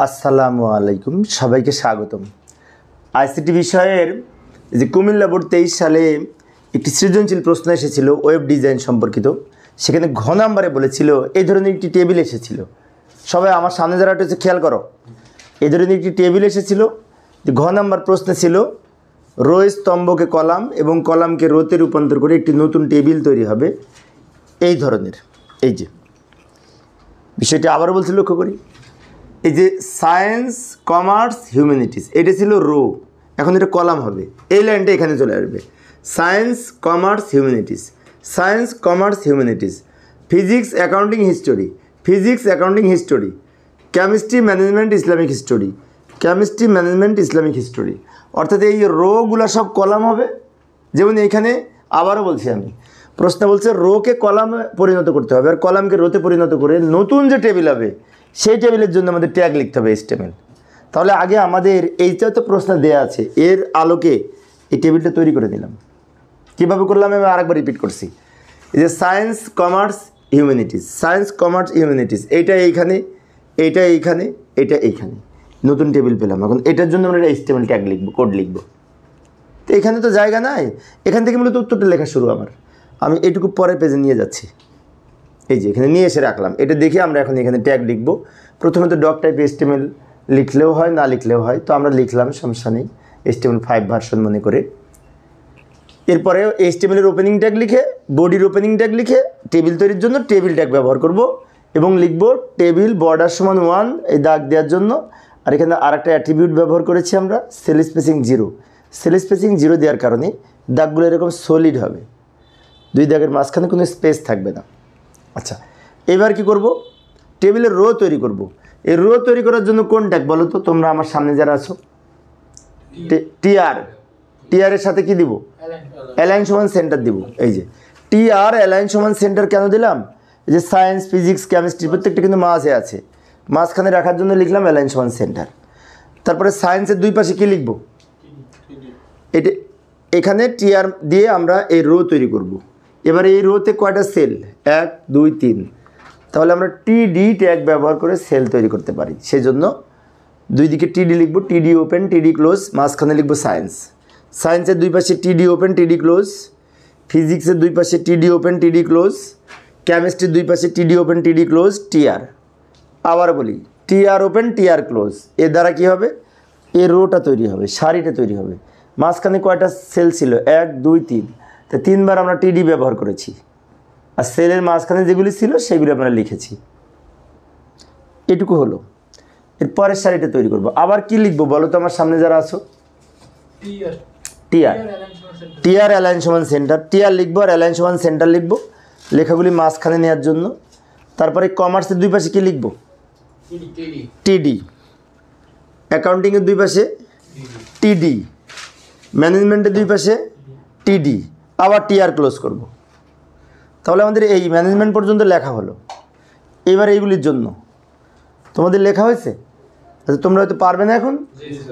আসসালামু আলাইকুম, সবাইকে স্বাগতম। আইসিটি বিষয়ের যে কুমিল্লা বোর্ড 23 সালে একটি সৃজনশীল প্রশ্ন এসেছিল ওয়েব ডিজাইন সম্পর্কিত। সেখানে ঘ নাম্বারে বলেছিল এই ধরনের একটি টেবিল এসেছিল। সবাই আমার সামনে যারা হচ্ছে খেয়াল করো, এই ধরনের একটি টেবিল এসেছিল। ঘ নাম্বার প্রশ্নে ছিল রো স্তম্ভকে কলাম এবং কলামকে রোতে রূপান্তর করে একটি নতুন টেবিল তৈরি হবে এই ধরনের। এই যে বিষয়টি আবারও বলছি, লক্ষ্য করি, এই যে সায়েন্স, কমার্স, হিউম্যানিটিস, এটা ছিল রো, এখন এটা কলাম হবে। এই লাইনটা এখানে চলে আসবে, science, commerce, humanities, science, commerce, humanities, physics, accounting, history, physics, accounting, history, chemistry, management, Islamic history, chemistry, management, Islamic history. অর্থাৎ এই রোগুলো সব কলাম হবে। যেমন এইখানে আবারও বলছি, আমি প্রশ্ন বলছে রোকে কলামে পরিণত করতে হবে, আর কলামকে রোতে পরিণত করে নতুন যে টেবিল হবে সেই টেবিলের জন্য আমাদের ট্যাগ লিখতে হবে HTML। তাহলে আগে আমাদের এইটা তো প্রশ্ন দেওয়া আছে, এর আলোকে এই টেবিলটা তৈরি করে দিলাম। কীভাবে করলাম আমি আরেকবার রিপিট করছি। এই যে science, commerce, humanities, science, commerce, humanities, এইটা এইখানে, এইটা এইখানে, এইটা এইখানে, নতুন টেবিল পেলাম। এখন এটার জন্য আমরা একটা HTML ট্যাগ লিখবো, কোড লিখবো। তো এখানে তো জায়গা নাই, এখান থেকে মূলত উত্তরটা লেখা শুরু আমার। আমি এইটুকু পরের পেজে নিয়ে যাচ্ছি, এই যে এখানে নিয়ে এসে রাখলাম। এটা দেখে আমরা এখন এখানে ট্যাগ লিখব। প্রথমে তো ডক টাইপ HTML লিখলেও হয়, না লিখলেও হয়, তো আমরা লিখলাম, সমস্যা নেই, HTML5 ভার্সন মনে করে। এরপরে HTML-এর ওপেনিং ট্যাগ লিখে, বডির ওপেনিং ট্যাগ লিখে টেবিল তৈরির জন্য টেবিল ট্যাগ ব্যবহার করব এবং লিখব টেবিল বর্ডার সমান 1, এই দাগ দেওয়ার জন্য। আর এখানে আরেকটা অ্যাট্রিবিউট ব্যবহার করেছি আমরা, সেল স্পেসিং 0। সেল স্পেসিং 0 দেওয়ার কারণে দাগগুলো এরকম সলিড হবে, দুই দাগের মাঝখানে কোনো স্পেস থাকবে না। আচ্ছা, এবার কি করব? টেবিলের রো তৈরি করব। এই রো তৈরি করার জন্য কোন ট্যাগ বলো তো তোমরা আমার সামনে যারা আছো? টিআর। টিআরের সাথে কি দিব? অ্যালাইন সমান সেন্টার দিব। এই যে টিআর অ্যালাইন সমান সেন্টার কেন দিলাম? এই যে সায়েন্স, ফিজিক্স, কেমিস্ট্রি প্রত্যেকটা কিন্তু মাঝে আছে, মাঝখানে রাখার জন্য লিখলাম অ্যালাইন সমান সেন্টার। তারপরে সায়েন্সের দুই পাশে কি লিখব? এটা এখানে টিআর দিয়ে আমরা এই রো তৈরি করব। এবার এই রোতে কয়টা সেল? 1, 2, 3। তাহলে আমরা টিডি ট্যাগ ব্যবহার করে সেল তৈরি করতে পারি। সেজন্য দুই দিকে টিডি লিখব, টিডি ওপেন, টিডি ক্লোজ, মাঝখানে লিখব সায়েন্স। সায়েন্সের দুই পাশে টিডি ওপেন, টিডি ক্লোজ, ফিজিক্সের দুই পাশে টিডি ওপেন, টিডি ক্লোজ, কেমিস্ট্রির দুই পাশে টিডি ওপেন, টিডি ক্লোজ, টিআর। আবার বলি, টিআর ওপেন, টিআর ক্লোজ। এর দ্বারা কী হবে? এই রোটা তৈরি হবে, সারিটা তৈরি হবে। মাঝখানে কয়টা সেল ছিল? 1, 2, 3। তো 3 বার আমরা টিডি ব্যবহার করেছি, আর সেলের মাঝখানে যেগুলি ছিল সেগুলি আমরা লিখেছি। এটুকু হলো। এর পরের সারিটা তৈরি করব। আবার কি লিখবো বলো তো আমার সামনে যারা আছো? টিআর। টিআর অ্যালাইন সমান সেন্টার, টিআর লিখবো আর অ্যালাইন সমান সেন্টার লিখবো, লেখাগুলি মাঝখানে নেওয়ার জন্য। তারপরে কমার্সের দুই পাশে কি লিখবো? টিডি। অ্যাকাউন্টিংয়ের দুই পাশে টিডি, ম্যানেজমেন্টের দুই পাশে টিডি, আবার টিআর ক্লোজ করব। তাহলে আমাদের এই ম্যানেজমেন্ট পর্যন্ত লেখা হলো। এবার এইগুলির জন্য তোমাদের লেখা হয়েছে, আচ্ছা তোমরা হয়তো পারবে না এখন,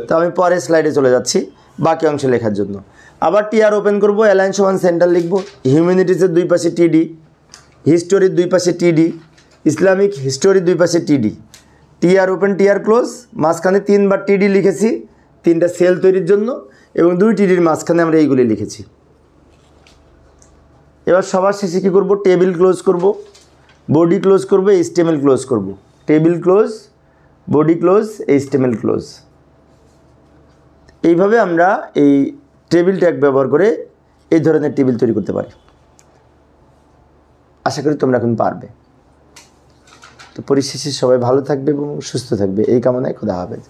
তো আমি পরের স্লাইডে চলে যাচ্ছি বাকি অংশ লেখার জন্য। আবার টিআর ওপেন করব, অ্যালাইন সমান সেন্টার লিখব, হিউম্যানিটিসের দুই পাশে টিডি, হিস্টোরির দুই পাশে টিডি, ইসলামিক হিস্টোরির দুই পাশে টিডি, টিআর ওপেন, টিআর ক্লোজ, মাঝখানে 3 বার টিডি লিখেছি 3টা সেল তৈরির জন্য, এবং 2 টিডির মাঝখানে আমরা এইগুলি লিখেছি। এবার সবার শেষে কী করব? টেবিল ক্লোজ করব, বডি ক্লোজ করব, HTML ক্লোজ করব। Table close, body close, HTML close. এইভাবে আমরা এই টেবিল ট্যাগ ব্যবহার করে এই ধরনের টেবিল তৈরি করতে পারি। আশা করি তোমরা এখন পারবে। তো পরিশেষে সবাই ভালো থাকবে এবং সুস্থ থাকবে এই কামনায় খোদা হাফেজ।